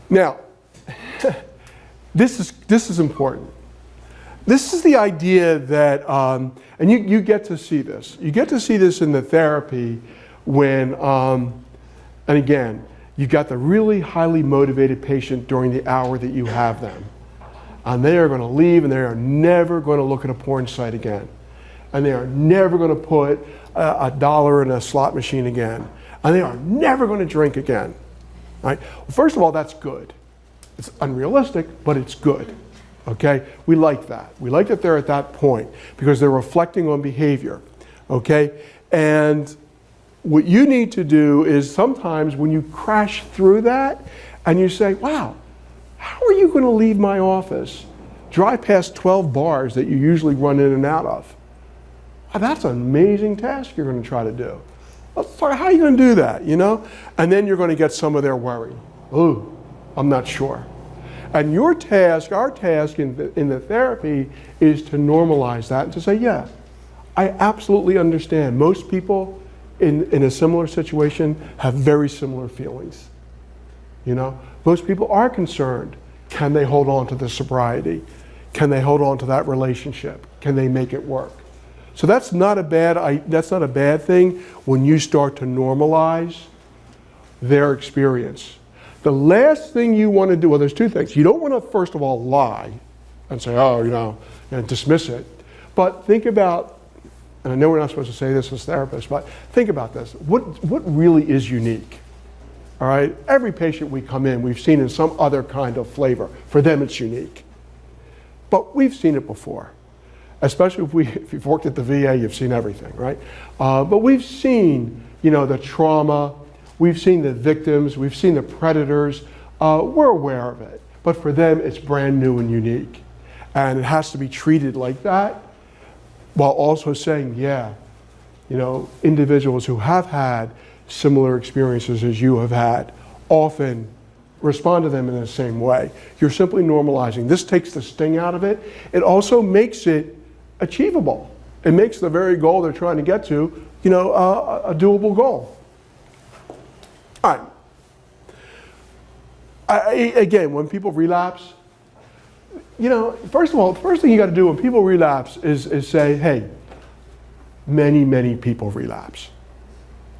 Now, this is important. This is the idea that, and you get to see this. You get to see this in the therapy when, and again, you got the really highly motivated patient during the hour that you have them. And they are going to leave and they are never going to look at a porn site again. And they are never going to put $1 in a slot machine again. And they are never going to drink again. Right? Well, first of all, that's good. It's unrealistic, but it's good. Okay? We like that. We like that they're at that point because they're reflecting on behavior. Okay? And what you need to do is sometimes when you crash through that and you say, wow, how are you going to leave my office, drive past 12 bars that you usually run in and out of? Wow, that's an amazing task you're going to try to do. How are you going to do that, you know? And then you're going to get some of their worry. Ooh, I'm not sure. And your task, our task in the therapy is to normalize that and to say, yeah, I absolutely understand. Most people in a similar situation have very similar feelings. You know, most people are concerned. Can they hold on to the sobriety? Can they hold on to that relationship? Can they make it work? So that's not a bad thing when you start to normalize their experience. The last thing you want to do, well, there's two things. You don't want to, first of all, lie and say, oh, you know, and dismiss it. But think about, and I know we're not supposed to say this as therapists, but think about this. What really is unique? All right? Every patient we come in, we've seen in some other kind of flavor. For them, it's unique. But we've seen it before. Especially if you've worked at the VA, you've seen everything, right? But we've seen, you know, the trauma, we've seen the victims, we've seen the predators. We're aware of it. But for them, it's brand new and unique. And it has to be treated like that, while also saying, yeah, you know, individuals who have had similar experiences as you have had often respond to them in the same way. You're simply normalizing. This takes the sting out of it. It also makes it achievable. It makes the very goal they're trying to get to, you know, a doable goal. All right. Again, when people relapse, you know, first of all, the first thing you got to do when people relapse is say, hey, many people relapse.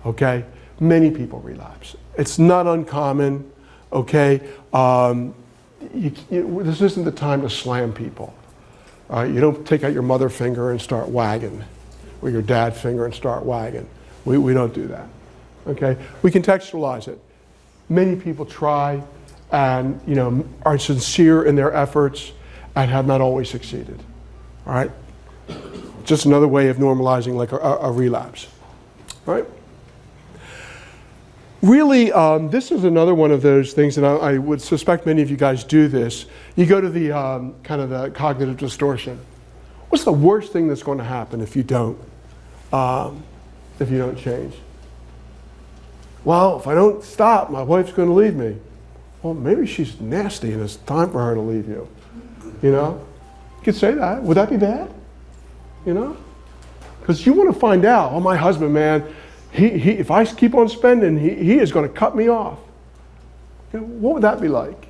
Okay? Many people relapse. It's not uncommon. Okay? This isn't the time to slam people. You don't take out your mother finger and start wagging, or your dad finger and start wagging. We don't do that. Okay? We contextualize it. Many people try and, you know, are sincere in their efforts and have not always succeeded. All right? Just another way of normalizing like a relapse. All right? Really, this is another one of those things, and I would suspect many of you guys do this. You go to the kind of the cognitive distortion. What's the worst thing that's going to happen if you don't change? Well, if I don't stop, my wife's going to leave me. Well, maybe she's nasty and it's time for her to leave you. You know? You could say that. Would that be bad? You know? Because you want to find out, oh, my husband, man, if I keep on spending, he is going to cut me off. You know, what would that be like?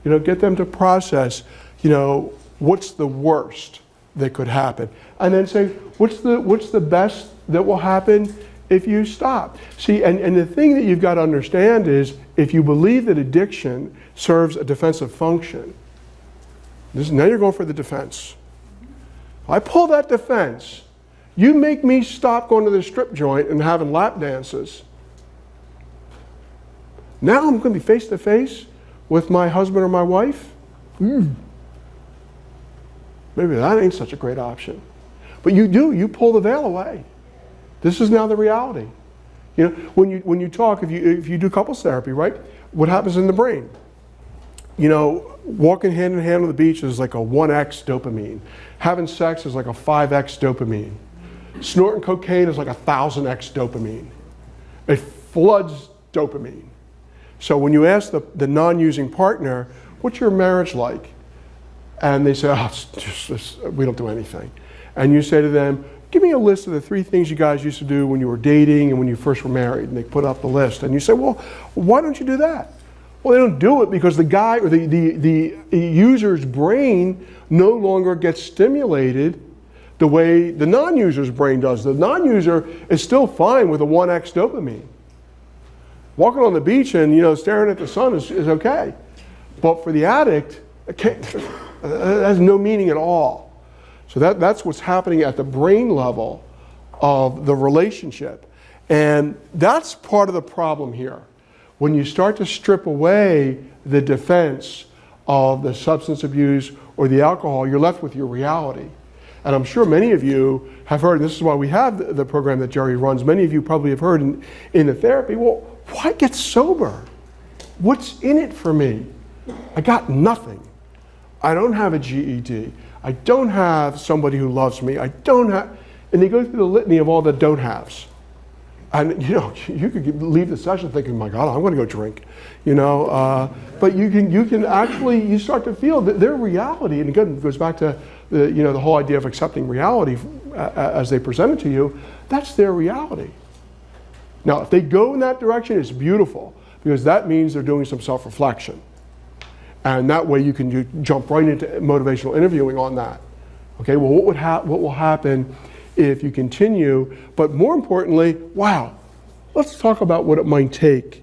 You know, get them to process, you know, what's the worst that could happen? And then say, what's the best that will happen if you stop? See, and the thing that you've got to understand is, if you believe that addiction serves a defensive function, now you're going for the defense. If I pull that defense, you make me stop going to the strip joint and having lap dances. Now I'm going to be face to face with my husband or my wife? Maybe that ain't such a great option. But you pull the veil away. This is now the reality. You know, when you talk, if you do couples therapy, right? What happens in the brain? You know, walking hand in hand on the beach is like a 1x dopamine. Having sex is like a 5x dopamine. Snorting cocaine is like a 1,000x dopamine. It floods dopamine. So when you ask the non-using partner, what's your marriage like? And they say, oh, it's just, we don't do anything. And you say to them, give me a list of the 3 things you guys used to do when you were dating and when you first were married. And they put up the list. And you say, well, why don't you do that? Well, they don't do it because the guy or the user's brain no longer gets stimulated the way the non-user's brain does. The non-user is still fine with a 1x dopamine. Walking on the beach and staring at the sun is okay. But for the addict, it has no meaning at all. So that's what's happening at the brain level of the relationship. And that's part of the problem here. When you start to strip away the defense of the substance abuse or the alcohol, you're left with your reality. And I'm sure many of you have heard, and this is why we have the program that Jerry runs, many of you probably have heard in the therapy, well, why get sober? What's in it for me? I got nothing. I don't have a GED. I don't have somebody who loves me. I don't have, and they go through the litany of all the don't haves. And you could leave the session thinking, my God, I'm going to go drink, but you can actually, you start to feel that their reality, and again, it goes back to the whole idea of accepting reality as they present it to you, that's their reality. Now, if they go in that direction, it's beautiful, because that means they're doing some self-reflection. And that way you can jump right into motivational interviewing on that. Okay, well, what will happen if you continue? But more importantly, wow, let's talk about what it might take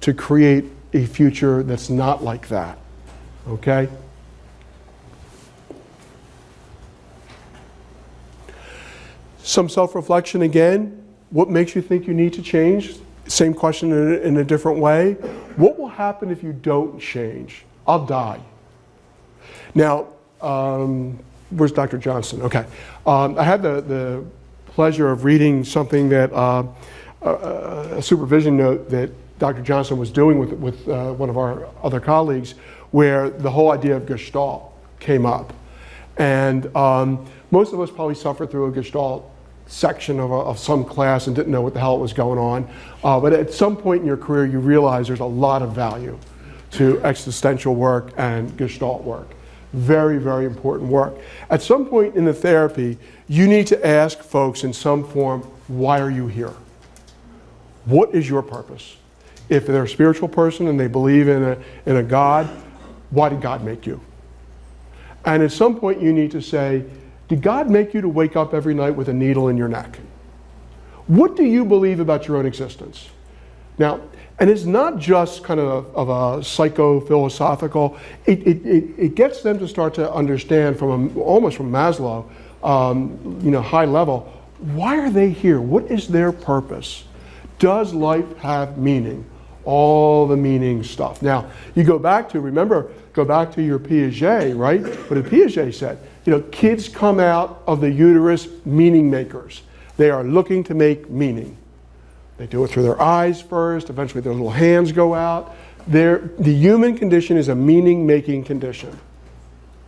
to create a future that's not like that. Okay? Some self-reflection again. What makes you think you need to change? Same question in a different way. What will happen if you don't change? I'll die. Now, where's Dr. Johnson? Okay. I had the pleasure of reading something that, a supervision note that Dr. Johnson was doing with one of our other colleagues, where the whole idea of Gestalt came up. And most of us probably suffered through a Gestalt section of some class and didn't know what the hell was going on. But at some point in your career, you realize there's a lot of value to existential work and Gestalt work. Very, very important work. At some point in the therapy, you need to ask folks in some form, why are you here? What is your purpose? If they're a spiritual person and they believe in a God, why did God make you? And at some point you need to say, did God make you to wake up every night with a needle in your neck? What do you believe about your own existence? Now, and it's not just kind of a psycho-philosophical, it gets them to start to understand almost from Maslow, high level, why are they here? What is their purpose? Does life have meaning? All the meaning stuff. Now, you go back to your Piaget, right? What did Piaget said? Kids come out of the uterus meaning makers. They are looking to make meaning. They do it through their eyes first, eventually their little hands go out. The human condition is a meaning-making condition,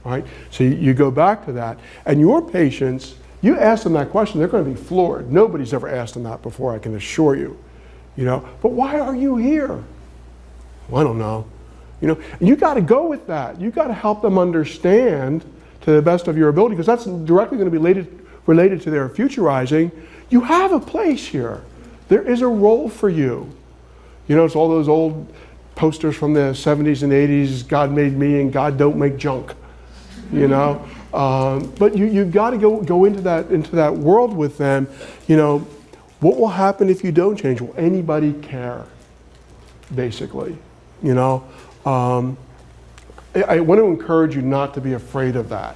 right? So you go back to that, and your patients, you ask them that question, they're going to be floored. Nobody's ever asked them that before, I can assure you. But why are you here? Well, I don't know. And you got to go with that. You got to help them understand to the best of your ability, because that's directly going to be related to their futurizing. You have a place here. There is a role for you. It's all those old posters from the 70s and 80s, God made me and God don't make junk. But you've got to go into that world with them. What will happen if you don't change? Will anybody care? Basically, I want to encourage you not to be afraid of that.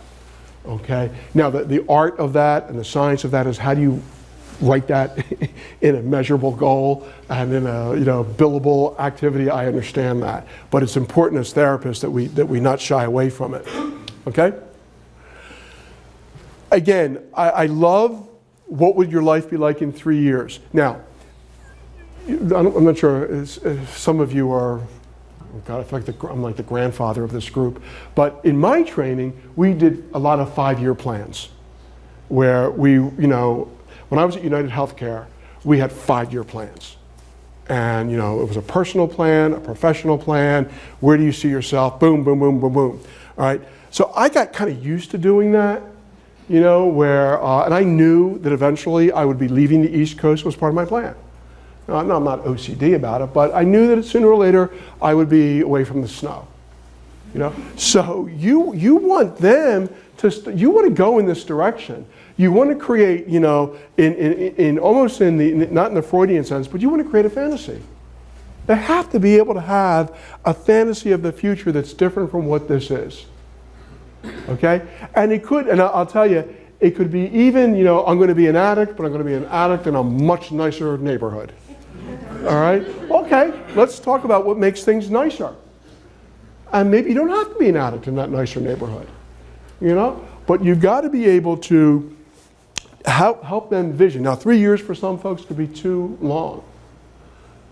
Okay. Now the art of that and the science of that is, how do you write that in a measurable goal and in a billable activity? I understand that, but it's important as therapists that we not shy away from it. Okay. Again, I love, what would your life be like in 3 years? Now, I'm not sure if some of you are, oh God, I feel like I'm like the grandfather of this group, but in my training, we did a lot of 5-year plans, where we, when I was at United Healthcare, we had 5-year plans. And it was a personal plan, a professional plan, where do you see yourself, boom, boom, boom, boom, boom, all right? So I got kind of used to doing that, where, and I knew that eventually I would be leaving the East Coast was part of my plan. No, I'm not OCD about it, but I knew that sooner or later I would be away from the snow. So you want them to, you want to go in this direction. You want to create, in almost in the, not in the Freudian sense, but you want to create a fantasy. They have to be able to have a fantasy of the future that's different from what this is. Okay? And it could, and I'll tell you, it could be even, I'm going to be an addict, but I'm going to be an addict in a much nicer neighborhood. All right? Okay, let's talk about what makes things nicer. And maybe you don't have to be an addict in that nicer neighborhood. But you've got to be able to help them vision. Now, 3 years for some folks could be too long.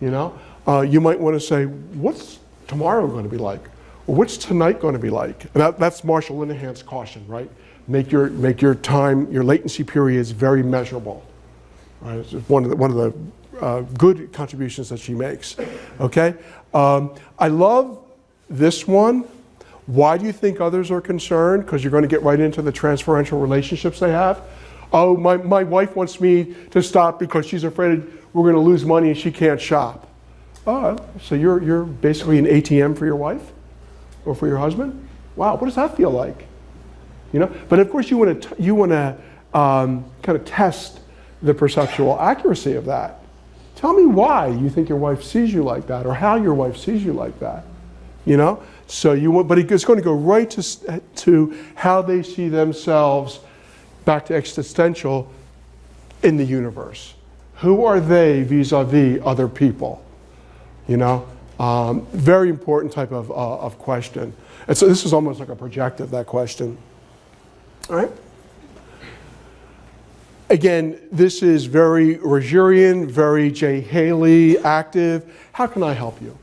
You might want to say, what's tomorrow going to be like? Or what's tonight going to be like? And that's Marshall Linehan's caution, right? Make your time, your latency periods very measurable. Right? It's one of the good contributions that she makes. Okay? I love this one. Why do you think others are concerned? Because you're going to get right into the transferential relationships they have. Oh, my wife wants me to stop because she's afraid we're going to lose money and she can't shop. Oh, so you're basically an ATM for your wife or for your husband? Wow, what does that feel like? But of course you want to kind of test the perceptual accuracy of that. Tell me why you think your wife sees you like that, or how your wife sees you like that. So but it's going to go right to how they see themselves, back to existential, in the universe. Who are they vis-a-vis other people? Very important type of question. And so this is almost like a projective, that question. All right? Again, this is very Rogerian, very J. Haley, active. How can I help you?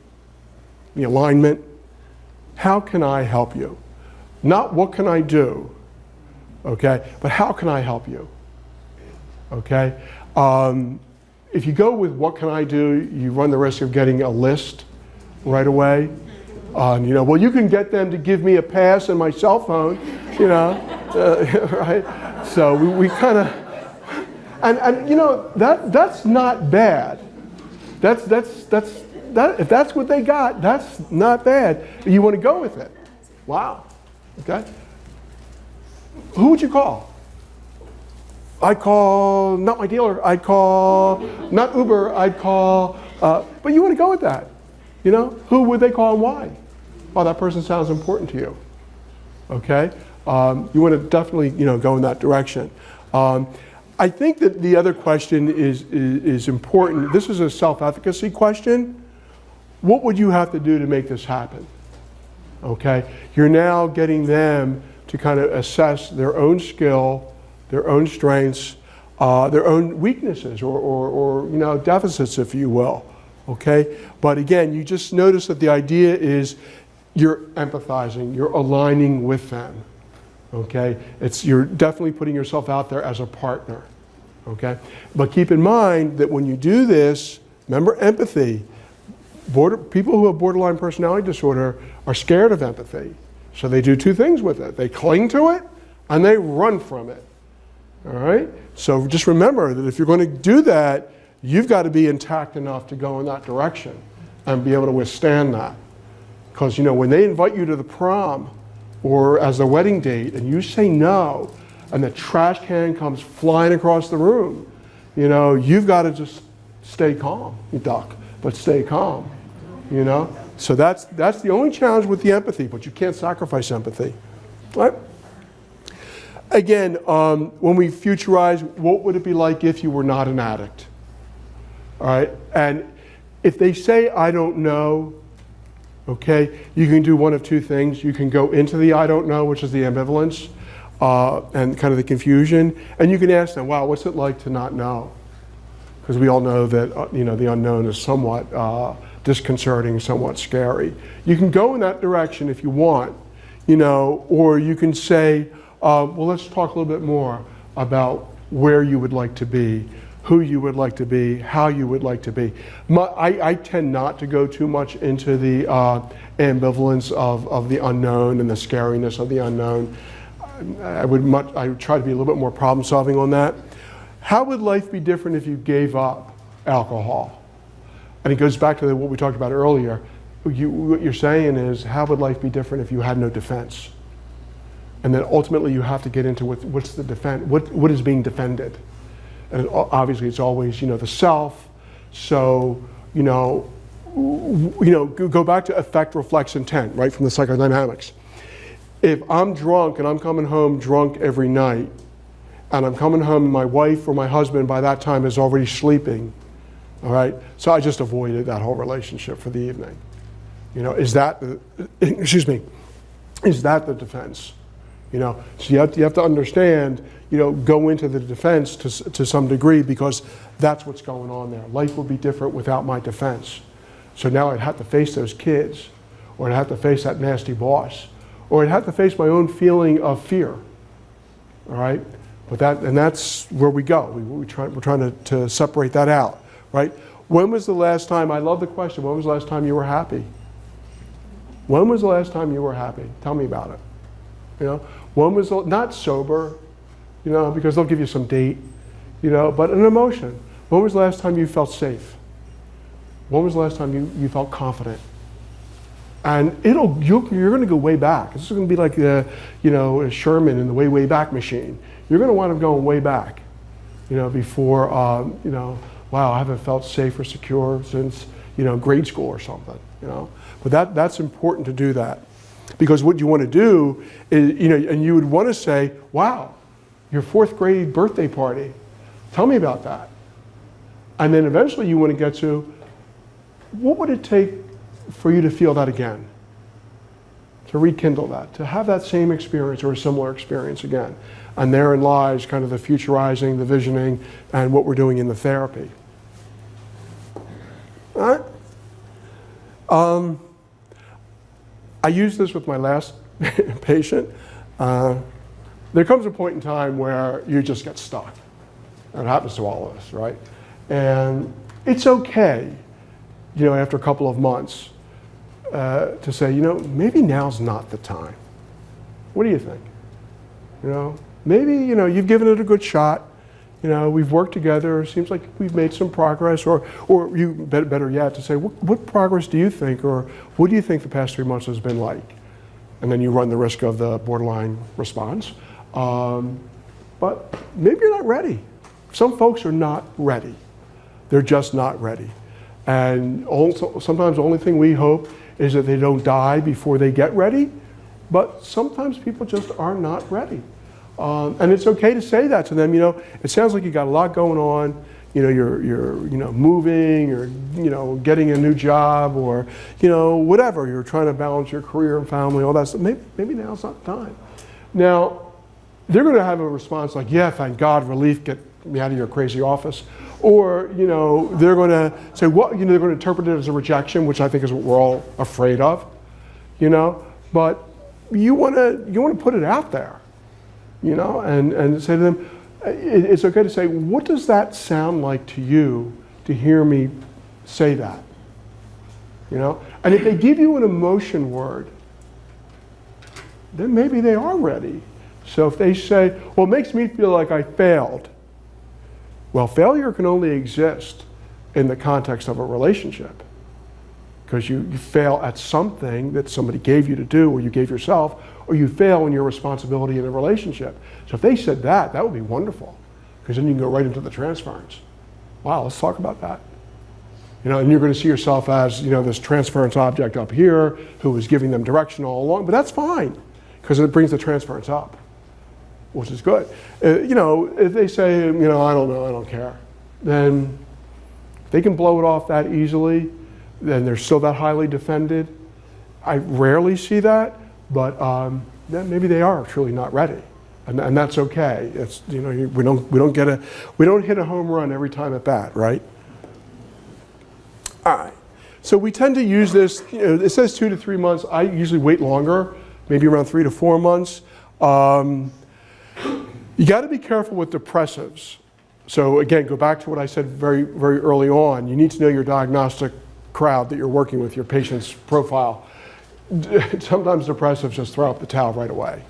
The alignment. How can I help you? Not what can I do, okay? But how can I help you? Okay? If you go with what can I do, you run the risk of getting a list right away. Well, you can get them to give me a pass and my cell phone, right? So we kind of, that's not bad. If that's what they got, that's not bad. You want to go with it. Wow. Okay. Who would you call? I'd call not my dealer. I'd call not Uber. I'd call. But you want to go with that. Who would they call and why? Oh, that person sounds important to you. Okay. You want to definitely go in that direction. I think that the other question is important. This is a self-efficacy question. What would you have to do to make this happen? Okay. You're now getting them to kind of assess their own skill, their own strengths, their own weaknesses or deficits, if you will. Okay? But again, you just notice that the idea is you're empathizing, you're aligning with them. Okay? You're definitely putting yourself out there as a partner. Okay? But keep in mind that when you do this, remember empathy. People who have borderline personality disorder are scared of empathy. So they do two things with it. They cling to it and they run from it. All right? So just remember that if you're going to do that, you've got to be intact enough to go in that direction and be able to withstand that. Because when they invite you to the prom or as a wedding date and you say no and the trash can comes flying across the room, you've got to just stay calm. You duck, but stay calm. So that's the only challenge with the empathy, but you can't sacrifice empathy. All right? Again, when we futurize, what would it be like if you were not an addict? All right? And if they say, I don't know, okay, you can do one of two things. You can go into the I don't know, which is the ambivalence and kind of the confusion, and you can ask them, wow, what's it like to not know? Because we all know that the unknown is somewhat disconcerting, somewhat scary. You can go in that direction if you want, or you can say, well, let's talk a little bit more about where you would like to be, who you would like to be, how you would like to be. I tend not to go too much into the ambivalence of the unknown and the scariness of the unknown. I would try to be a little bit more problem solving on that. How would life be different if you gave up alcohol? And it goes back to what we talked about earlier. What you're saying is, how would life be different if you had no defense? And then ultimately you have to get into what's the defense, what is being defended. And obviously it's always, the self. So, go back to effect, reflex, intent, right, from the psychodynamics. If I'm drunk and I'm coming home drunk every night, and I'm coming home and my wife or my husband by that time is already sleeping, all right, so I just avoided that whole relationship for the evening. Is that the defense? So you have to understand, go into the defense to some degree, because that's what's going on there. Life would be different without my defense. So now I'd have to face those kids, or I'd have to face that nasty boss, or I'd have to face my own feeling of fear. All right, that's where we go. We're trying to separate that out, right? When was the last time? I love the question. When was the last time you were happy? When was the last time you were happy? Tell me about it. When was not sober, because they'll give you some date, but an emotion. When was the last time you felt safe? When was the last time you felt confident? And you're going to go way back. This is going to be like a Sherman in the way back machine. You're going to wind up going way back, before wow, I haven't felt safe or secure since grade school or something, But that's important to do that, because what you want to do is and you would want to say, wow, your 4th grade birthday party, tell me about that. And then eventually you want to get to, what would it take for you to feel that again? To rekindle that, to have that same experience or a similar experience again. And therein lies kind of the futurizing, the visioning, and what we're doing in the therapy. All right? I used this with my last patient. There comes a point in time where you just get stuck. It happens to all of us, right? And it's okay, after a couple of months, to say, maybe now's not the time. What do you think? Maybe, you've given it a good shot. We've worked together. It seems like we've made some progress, or you better yet to say, what progress do you think, or what do you think the past 3 months has been like? And then you run the risk of the borderline response. But maybe you're not ready. Some folks are not ready. They're just not ready. And sometimes the only thing we hope is that they don't die before they get ready. But sometimes people just are not ready. And it's okay to say that to them. It sounds like you got a lot going on. You're moving, or getting a new job, or whatever. You're trying to balance your career and family, all that stuff. Maybe now's not the time. Now, they're going to have a response like, "Yeah, thank God, relief, get me out of your crazy office," or they're going to say, "What?" They're going to interpret it as a rejection, which I think is what we're all afraid of. But you want to put it out there. And say to them, it's okay to say, what does that sound like to you to hear me say that? And if they give you an emotion word, then maybe they are ready. So if they say, well, it makes me feel like I failed. Well, failure can only exist in the context of a relationship, because you fail at something that somebody gave you to do, or you gave yourself, or you fail in your responsibility in a relationship. So if they said that would be wonderful, because then you can go right into the transference. Wow, let's talk about that. And you're going to see yourself as, this transference object up here who was giving them direction all along, but that's fine, because it brings the transference up, which is good. If they say, I don't know, I don't care, then if they can blow it off that easily, then they're still that highly defended. I rarely see that, but then maybe they are truly not ready, and that's we don't hit a home run every time at bat, right? All right. So we tend to use this. It says 2 to 3 months. I usually wait longer, maybe around 3 to 4 months. You got to be careful with depressives. So again, go back to what I said very, very early on. You need to know your diagnostic crowd that you're working with, your patient's profile. Sometimes depressives just throw up the towel right away.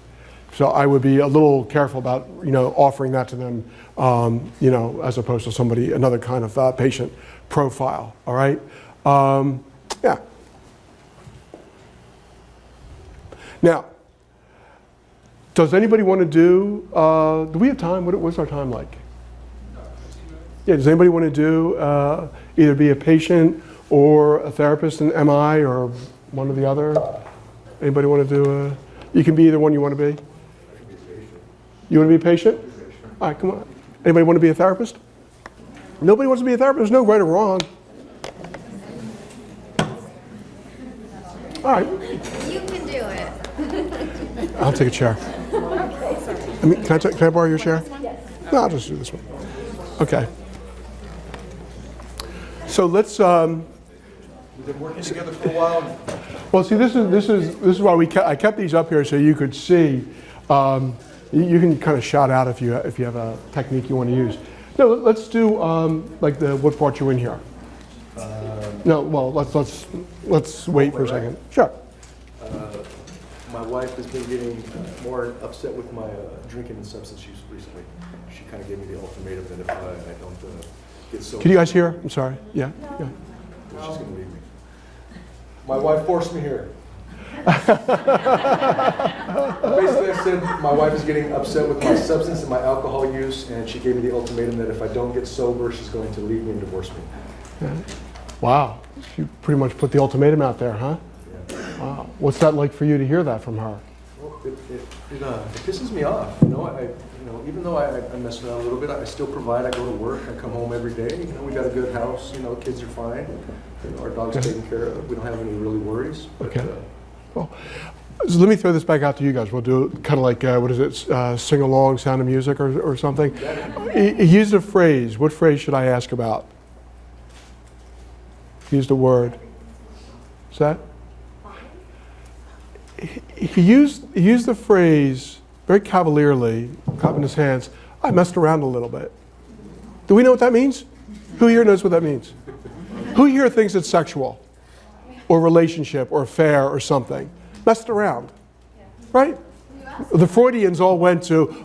So I would be a little careful about, offering that to them, as opposed to another kind of patient profile, all right? Yeah. Now, does anybody want to do we have time? What's our time like? Yeah, does anybody want to do either be a patient or a therapist in MI or one or the other? Anybody want to do you can be either one you want to be? You want to be a patient? All right, come on. Anybody want to be a therapist? Nobody wants to be a therapist. There's no right or wrong. All right. You can do it. I'll take a chair. Can I borrow your chair? No, I'll just do this one. Okay. So let's. We've been working together for a while. Well, see, this is why I kept these up here so you could see. You can kind of shout out if you have a technique you want to use. No, let's do what brought you in here. No, well, let's wait for a second. Sure. My wife has been getting more upset with my drinking and substance use recently. She kind of gave me the ultimatum that if I don't get sober. Can you guys hear? I'm sorry. Yeah. Yeah. She's going to leave me. My wife forced me here. Basically, I said my wife is getting upset with my substance and my alcohol use, and she gave me the ultimatum that if I don't get sober, she's going to leave me and divorce me. Yeah. Wow. You pretty much put the ultimatum out there, huh? Yeah. Wow. What's that like for you to hear that from her? Well, it pisses me off. Even though I mess around a little bit, I still provide. I go to work. I come home every day. We got a good house. Kids are fine. Our dog's taken care of. We don't have any really worries. But, okay. Well, so let me throw this back out to you guys. We'll do kind of like, what is it, sing along, Sound of Music or something. He used a phrase. What phrase should I ask about? He used a word. Is that? He used the phrase very cavalierly, clapping his hands. I messed around a little bit. Do we know what that means? Who here knows what that means? Who here thinks it's sexual? Or relationship, or affair, or something? Messed around, right? The Freudians all went to,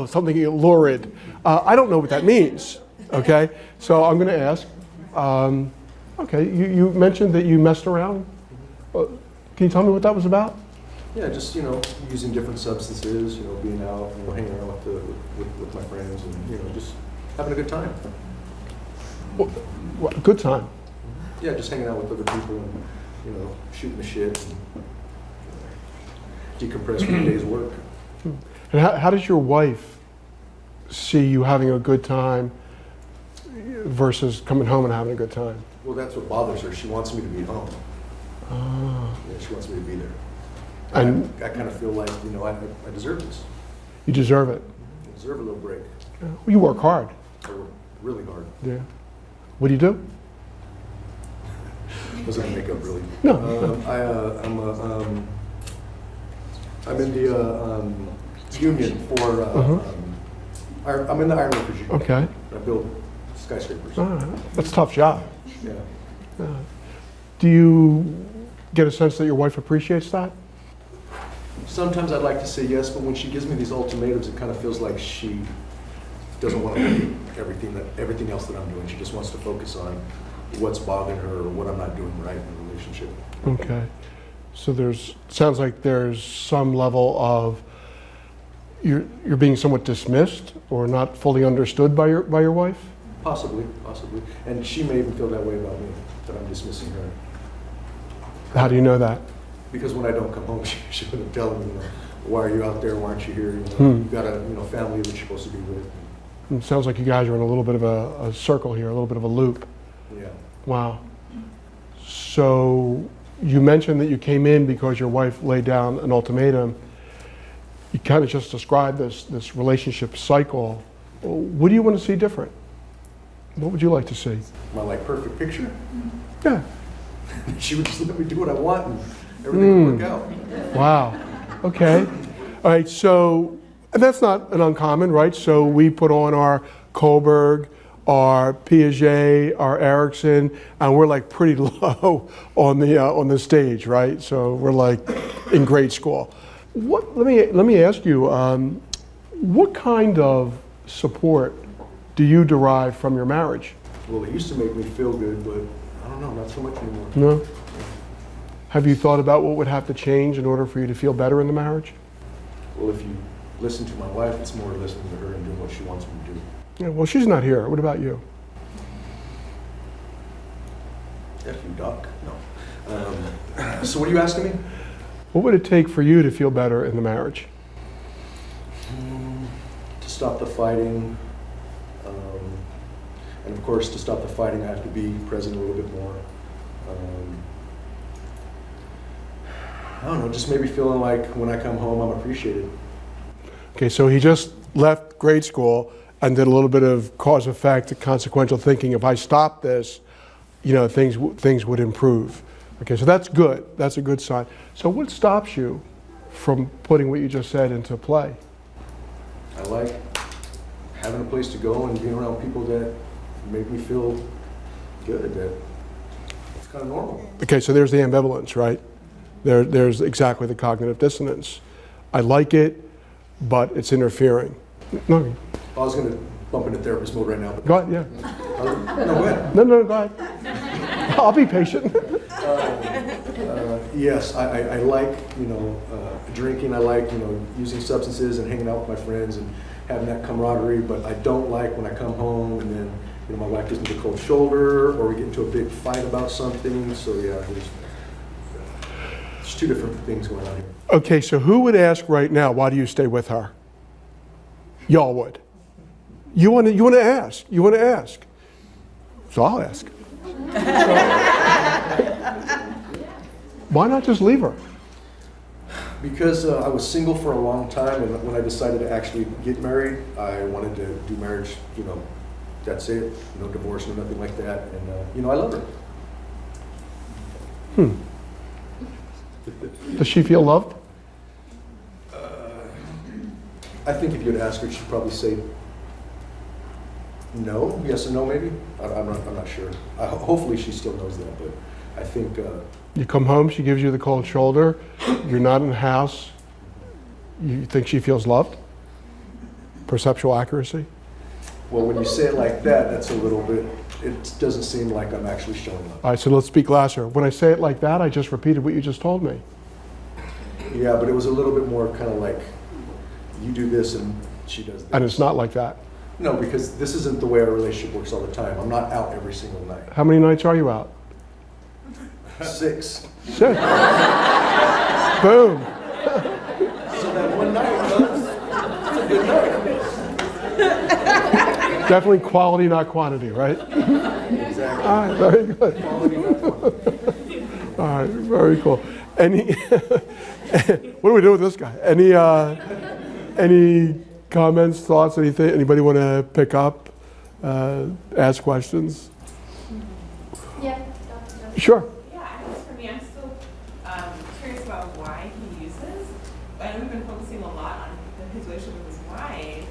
something lurid. I don't know what that means, okay? So I'm going to ask, okay, you mentioned that you messed around. Can you tell me what that was about? Yeah, just, using different substances, being out, hanging out with my friends and, just having a good time. Well, good time? Yeah, just hanging out with other people and, shooting the shit and decompress from the day's work. And how does your wife see you having a good time versus coming home and having a good time? Well, that's what bothers her. She wants me to be home. Yeah, she wants me to be there. And I kind of feel like, I deserve this. You deserve it. I deserve a little break. Yeah. Well, you work hard. I work really hard. Yeah. What do you do? Wasn't gonna make up really. No. I'm in the union for. I'm in the iron workers union. Okay. I build skyscrapers. That's a tough job. Yeah. Do you get a sense that your wife appreciates that? Sometimes I'd like to say yes, but when she gives me these ultimatums, it kind of feels like she doesn't want to do everything else that I'm doing. She just wants to focus on what's bothering her or what I'm not doing right in the relationship. Okay. So sounds like there's some level of you're being somewhat dismissed or not fully understood by your wife? Possibly. And she may even feel that way about me, that I'm dismissing her. How do you know that? Because when I don't come home, she would tell me, why are you out there? Why aren't you here? You've got a family that you're supposed to be with. It sounds like you guys are in a little bit of a circle here, a little bit of a loop. Yeah. Wow. So you mentioned that you came in because your wife laid down an ultimatum. You kind of just described this relationship cycle. What do you want to see different? What would you like to see? My perfect picture? Yeah. She would just let me do what I want and everything would work out. Wow. Okay. All right. So and that's not an uncommon, right? So we put on our Kohlberg, our Piaget, our Erickson, and we're like pretty low on the stage, right? So we're like in grade school. Let me ask you, what kind of support do you derive from your marriage? Well, it used to make me feel good, but I don't know, not so much anymore. No? Have you thought about what would have to change in order for you to feel better in the marriage? Well, if you listen to my wife, it's more listening to her and doing what she wants me to do. Yeah, well, she's not here. What about you? F you, Doc. No. So what are you asking me? What would it take for you to feel better in the marriage? To stop the fighting. And of course, to stop the fighting, I have to be present a little bit more. I don't know, just maybe feeling like when I come home, I'm appreciated. Okay, so he just left grade school and did a little bit of cause-effect, consequential thinking. If I stop this, things would improve. Okay, so that's good. That's a good sign. So what stops you from putting what you just said into play? I like having a place to go and being around people that make me feel good, that it's kind of normal. Okay, so there's the ambivalence, right? There's exactly the cognitive dissonance. I like it, but it's interfering. No, I was going to bump into therapist mode right now. But go ahead, yeah. No, go ahead. No, go ahead. I'll be patient. Yes, I like, drinking. I like, using substances and hanging out with my friends and having that camaraderie. But I don't like when I come home and then, my wife gives me the cold shoulder or we get into a big fight about something. So yeah, there's two different things going on here. Okay, so who would ask right now, why do you stay with her? Y'all would. You want to ask. You want to ask. So I'll ask. Why not just leave her? Because I was single for a long time, and when I decided to actually get married, I wanted to do marriage, that's it, no divorce, no nothing like that, and I love her. Does she feel loved? I think if you had asked her, she'd probably say no, yes and no maybe. I'm not sure. Hopefully she still knows that, but I think... You come home, she gives you the cold shoulder, you're not in the house, you think she feels loved? Perceptual accuracy? Well, when you say it like that, that's a little bit, it doesn't seem like I'm actually showing up. All right, so let's speak louder. When I say it like that, I just repeated what you just told me. Yeah, but it was a little bit more kind of like, you do this and she does this. And it's not like that. No, because this isn't the way our relationship works all the time. I'm not out every single night. How many nights are you out? 6. 6. Boom. So that one night, it's a good night. Definitely quality, not quantity, right? Exactly. All right, very good. Quality, not quantity. All right, very cool. What do we do with this guy? Any comments, thoughts, anything? Anybody want to pick up, ask questions? Yeah. Sure. Yeah, I guess for me, I'm still curious about why he uses. I know we've been focusing a lot on his relationship with his wife.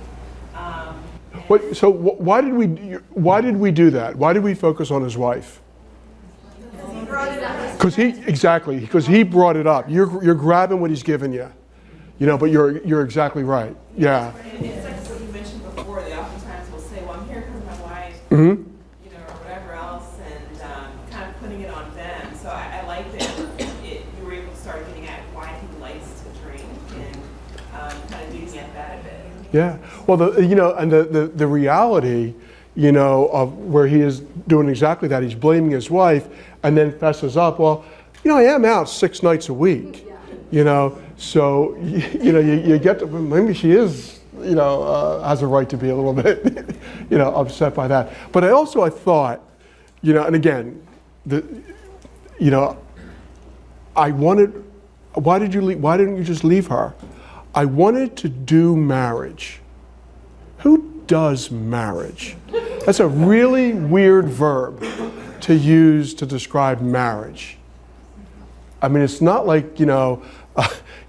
So why did we do that? Why did we focus on his wife? Because he brought it up. You're grabbing what he's giving you, But you're exactly right. Yeah. And it's like what you mentioned before. They oftentimes will say, "Well, I'm here because of my wife," Mm-hmm. Or whatever else, and kind of putting it on them. So I like that you were able to start getting at why he likes to drink and kind of digging at that a bit. Yeah. Well, the reality, of where he is doing exactly that. He's blaming his wife, and then fesses up. Well, I am out 6 nights a week. So you get to, maybe she is, has a right to be a little bit, upset by that. But I thought, and again, I wanted. Why didn't you just leave her? I wanted to do marriage. Who does marriage? That's a really weird verb to use to describe marriage. I mean, it's not like, I'm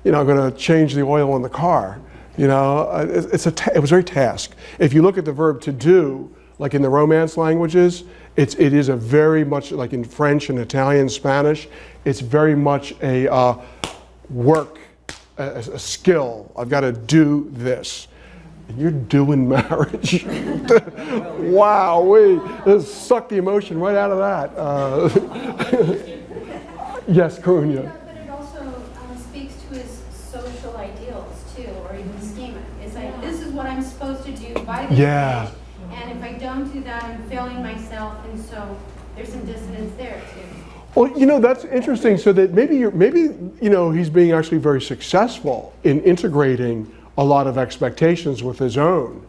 going to change the oil in the car. It was very task. If you look at the verb to do, like in the Romance languages, it is a very much, like in French and Italian, Spanish, it's very much a work a skill. I've got to do this. And you're doing marriage. Wow, we suck the emotion right out of that. Yes, Karunya. Yeah, but it also speaks to his social ideals too, or even schema. It's like, this is what I'm supposed to do by this age, and if I don't do that, I'm failing myself, and so there's some dissonance there too. Well, that's interesting. So that maybe he's being actually very successful in integrating a lot of expectations with his own.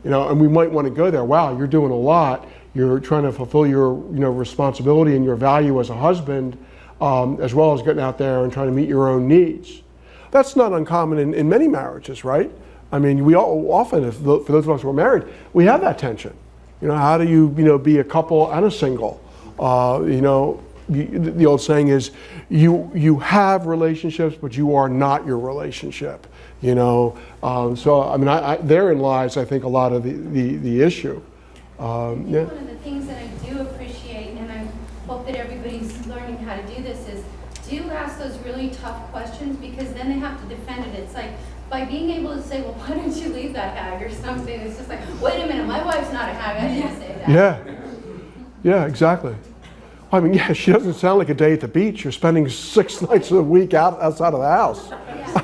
And we might want to go there. Wow, you're doing a lot. You're trying to fulfill your responsibility and your value as a husband, as well as getting out there and trying to meet your own needs. That's not uncommon in many marriages, right? I mean, we all often, for those of us who are married, we have that tension. How do you be a couple and a single? The old saying is, you have relationships, but you are not your relationship. So I mean, therein lies, I think, a lot of the issue. One of the things that I do appreciate, and I hope that everybody's learning how to do this, is do ask those really tough questions, because then they have to defend it. It's like, by being able to say, well, why don't you leave that hag or something? It's just like, wait a minute, my wife's not a hag. I didn't say that. Yeah, exactly. I mean, she doesn't sound like a day at the beach. You're spending 6 nights a week outside of the house.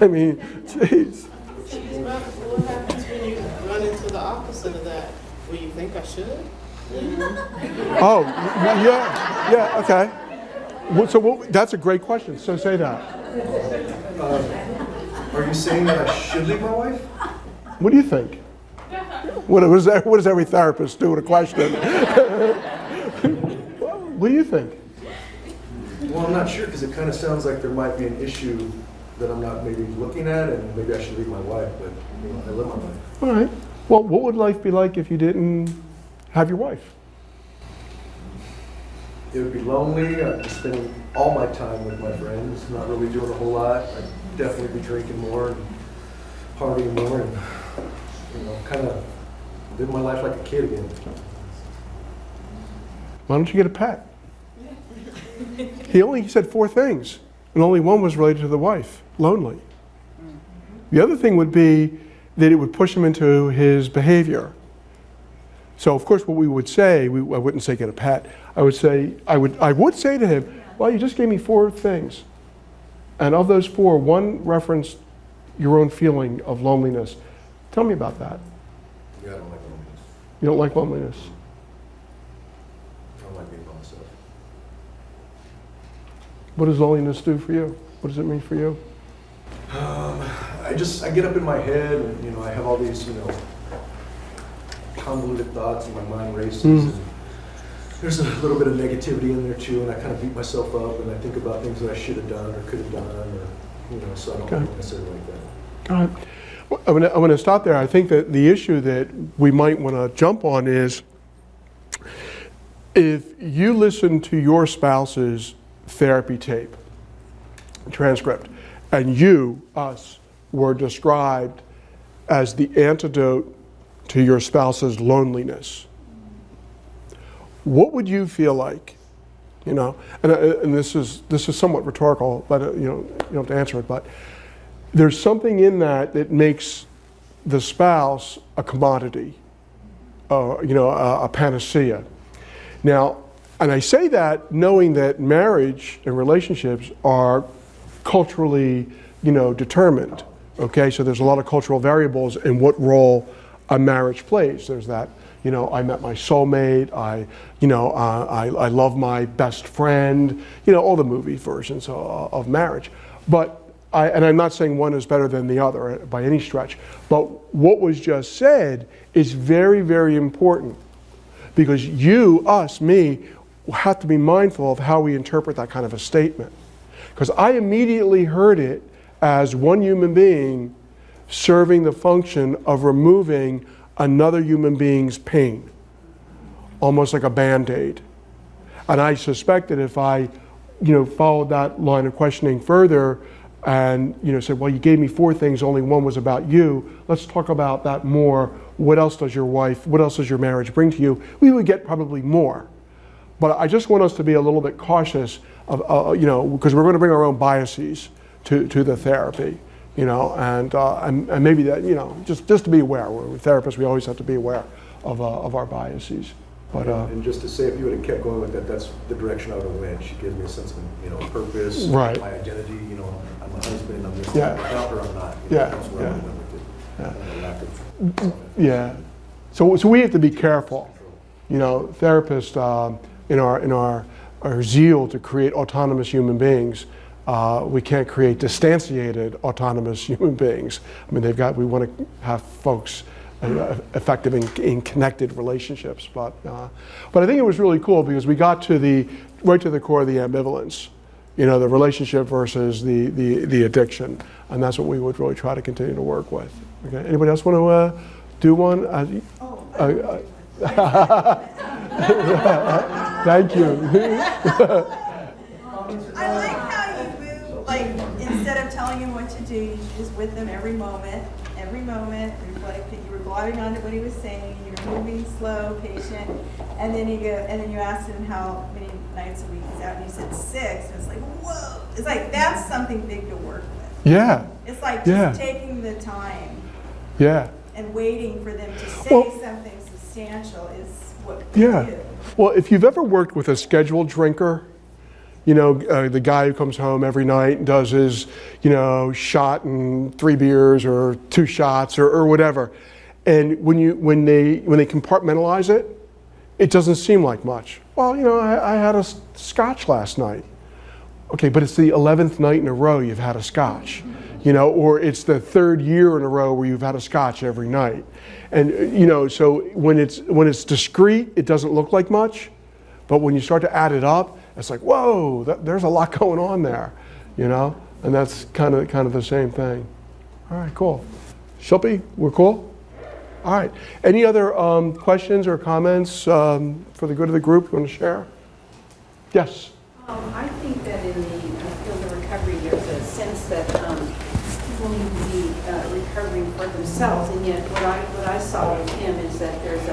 I mean, jeez. What happens when you run into the opposite of that? Well, you think I should? Oh, yeah, okay. So that's a great question. So say that. Are you saying that I should leave my wife? What do you think? What does every therapist do with a question? What do you think? Well, I'm not sure, because it kind of sounds like there might be an issue that I'm not maybe looking at, and maybe I should leave my wife, but I love my wife. All right. Well, what would life be like if you didn't have your wife? It would be lonely. I'd be spending all my time with my friends, not really doing a whole lot. I'd definitely be drinking more and partying more, and kind of live my life like a kid again. Why don't you get a pet? He only said 4 things, and only one was related to the wife, lonely. The other thing would be that it would push him into his behavior. So of course what we would say, I wouldn't say get a pet, I would say to him, well, you just gave me 4 things. And of those 4, one referenced your own feeling of loneliness. Tell me about that. Yeah, I don't like loneliness. You don't like loneliness? I don't like being by myself. What does loneliness do for you? What does it mean for you? I get up in my head, and I have all these convoluted thoughts, and my mind races. And there's a little bit of negativity in there too, and I kind of beat myself up, and I think about things that I should have done or could have done, or so I don't necessarily like that. All right. Well, I'm going to stop there. I think that the issue that we might want to jump on is, if you listen to your spouse's therapy tape, transcript, and us, were described as the antidote to your spouse's loneliness, what would you feel like? And this is somewhat rhetorical, but you don't have to answer it. But there's something in that makes the spouse a commodity, a panacea. Now, and I say that knowing that marriage and relationships are culturally, determined. Okay, so there's a lot of cultural variables in what role a marriage plays. There's that, I met my soulmate. I love my best friend. All the movie versions of marriage. But and I'm not saying one is better than the other by any stretch. But what was just said is very, very important, because me, have to be mindful of how we interpret that kind of a statement. Because I immediately heard it as one human being serving the function of removing another human being's pain, almost like a Band-Aid. And I suspect that if I, followed that line of questioning further and, said, well, you gave me 4 things, only one was about you, let's talk about that more. What else does your marriage bring to you? We would get probably more. But I just want us to be a little bit cautious of, because we're going to bring our own biases to the therapy. and maybe that, just to be aware. We're therapists, we always have to be aware of our biases. But and just to say, if you would have kept going with that, that's the direction I would have went. She gives me a sense of, purpose, Right. my identity. I'm a husband. I'm this. Yeah. Without her, I'm not. That's where I would have went with it. And the lack of yeah, so we have to be careful. Therapists in our zeal to create autonomous human beings, we can't create distantiated autonomous human beings. I mean, we want to have folks effective in connected relationships, but I think it was really cool because we got to right to the core of the ambivalence, the relationship versus the addiction, and that's what we would really try to continue to work with. Okay, anybody else want to do one? Thank you. I like how you move, like, instead of telling him what to do, you're just with him every moment, reflecting. You were gliding onto what he was saying, you were moving slow, patient, and then you asked him how many nights a week he's out, and you said 6, and it's like, whoa! It's like, that's something big to work with. Yeah. It's like just taking the time. Yeah. And waiting for them to say something substantial is what we do. Well, if you've ever worked with a scheduled drinker, the guy who comes home every night and does his, shot and 3 beers or 2 shots or whatever, and when they compartmentalize it, it doesn't seem like much. Well, I had a scotch last night. Okay, but it's the 11th night in a row you've had a scotch. Or it's the 3rd year in a row where you've had a scotch every night. And, so when it's discrete, it doesn't look like much, but when you start to add it up, it's like, whoa, there's a lot going on there, and that's kind of the same thing. All right, cool. Shilpi, we're cool? All right. Any other questions or comments for the good of the group you want to share? Yes. I think that in the field of recovery, there's a sense that people need to be recovering for themselves, and yet what I saw with him is that there's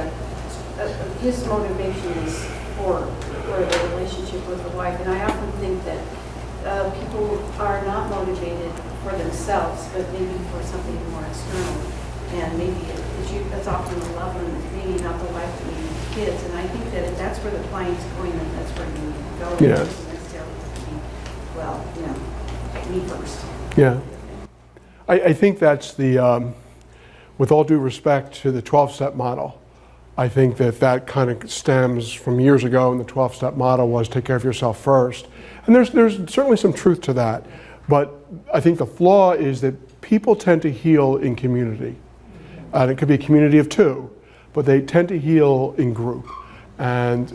his motivation is for the relationship with the wife, and I often think that people are not motivated for themselves, but maybe for something more external, and maybe it's often the love and maybe not the wife, maybe the kids, and I think that if that's where the client's going, then that's where you go. Yeah. Me first. Yeah. I think that's with all due respect to the 12-step model, I think that kind of stems from years ago, and the 12-step model was take care of yourself first. And there's certainly some truth to that. But I think the flaw is that people tend to heal in community. And it could be a community of 2, but they tend to heal in group. And,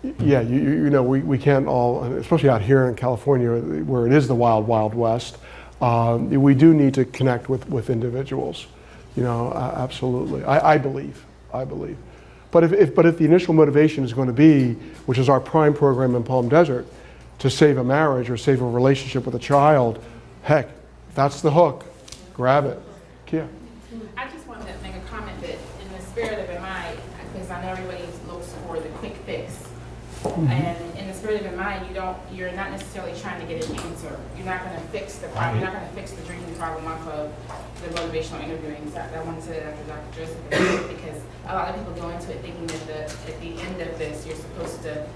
we can't all, especially out here in California where it is the wild, wild west, we do need to connect with individuals, absolutely. I believe. But if the initial motivation is going to be, which is our prime program in Palm Desert, to save a marriage or save a relationship with a child, heck, if that's the hook, grab it. Kia. I just wanted to make a comment that in the spirit of MI, because I know everybody looks for the quick fix. And in the spirit of MI, you're not necessarily trying to get an answer. You're not going to fix the problem. You're not going to fix the drinking problem off of the motivational interviewing. So I want to say that after Dr. Joseph, because a lot of people go into it thinking that at the end of this, you're supposed to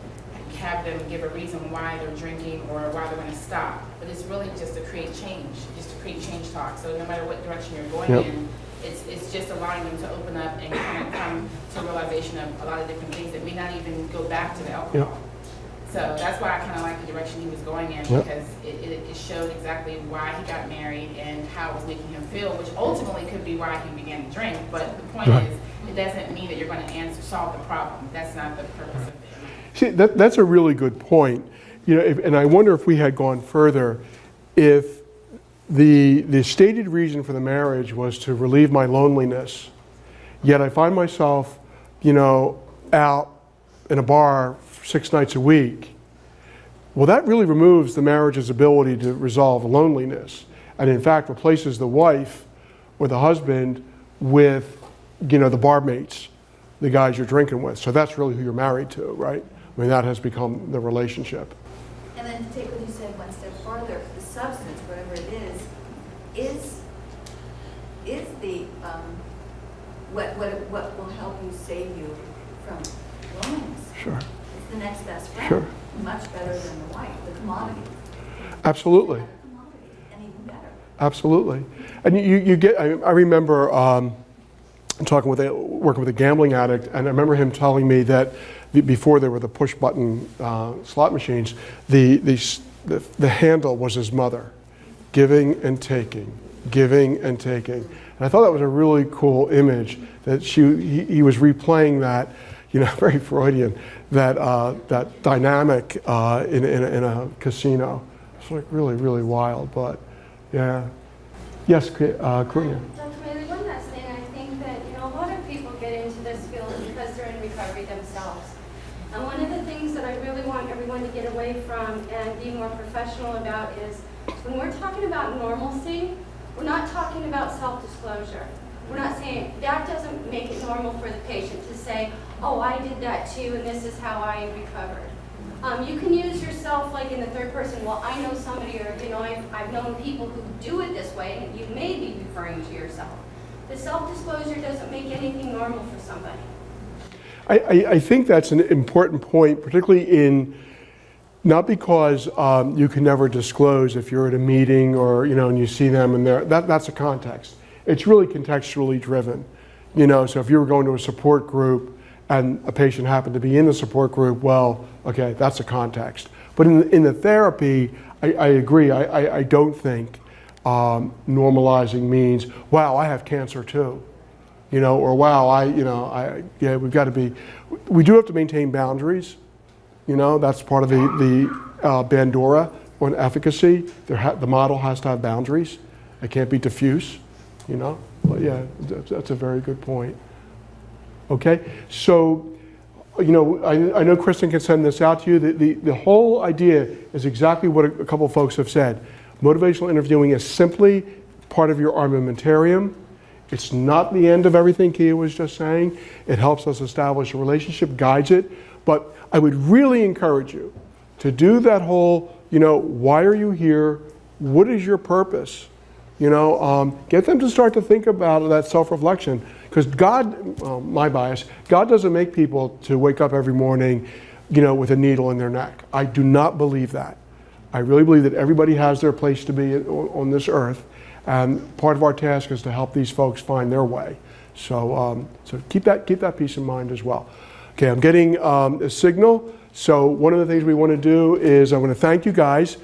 have them give a reason why they're drinking or why they're going to stop. But it's really just to create change, change talk. So no matter what direction you're going in, it's just allowing them to open up and kind of come to realization of a lot of different things that may not even go back to the alcohol. So that's why I kind of like the direction he was going in, because it showed exactly why he got married and how it was making him feel, which ultimately could be why he began to drink. But the point is, it doesn't mean that you're going to solve the problem. That's not the purpose of it. See, that's a really good point. And I wonder if we had gone further, if the stated reason for the marriage was to relieve my loneliness, yet I find myself, out in a bar 6 nights a week. Well, that really removes the marriage's ability to resolve loneliness, and in fact replaces the wife or the husband with, the bar mates, the guys you're drinking with. So that's really who you're married to, right? I mean, that has become the relationship. And then to take what you said one step farther, the substance, whatever it is, is the, what will help you save you from loneliness. Sure. It's the next best friend. Sure. Much better than the wife, the commodity. Absolutely. The commodity, and even better. Absolutely. And you get, I remember working with a gambling addict, and I remember him telling me that before there were the push button slot machines, the handle was his mother, giving and taking, giving and taking. And I thought that was a really cool image that he was replaying that, very Freudian, that dynamic in a casino. It's like really, really wild, but yeah. Yes, Karina. Dr. Bailey, one last thing. I think that, a lot of people get into this field because they're in recovery themselves. And one of the things that I really want everyone to get away from and be more professional about is when we're talking about normalcy, we're not talking about self-disclosure. We're not saying that doesn't make it normal for the patient to say, oh, I did that too, and this is how I recovered. You can use yourself like in the third person, well, I know somebody, or I've known people who do it this way, and you may be referring to yourself. The self-disclosure doesn't make anything normal for somebody. I think that's an important point, particularly not because you can never disclose if you're at a meeting or, and you see them and that's a context. It's really contextually driven. So if you were going to a support group and a patient happened to be in the support group, well, okay, that's a context. But in the therapy, I agree. I don't think normalizing means, wow, I have cancer too. Or wow, we've got to we do have to maintain boundaries. That's part of the Bandura on efficacy. The model has to have boundaries. It can't be diffuse, But yeah, that's a very good point. Okay, so, I know Kristen can send this out to you. The whole idea is exactly what a couple of folks have said. Motivational interviewing is simply part of your armamentarium. It's not the end of everything Kia was just saying. It helps us establish a relationship, guides it. But I would really encourage you to do that whole, why are you here? What is your purpose? Get them to start to think about that self-reflection. Because God, my bias, God doesn't make people to wake up every morning, with a needle in their neck. I do not believe that. I really believe that everybody has their place to be on this earth. And part of our task is to help these folks find their way. So keep that peace in mind as well. Okay, I'm getting a signal. So one of the things we want to do is I want to thank you guys.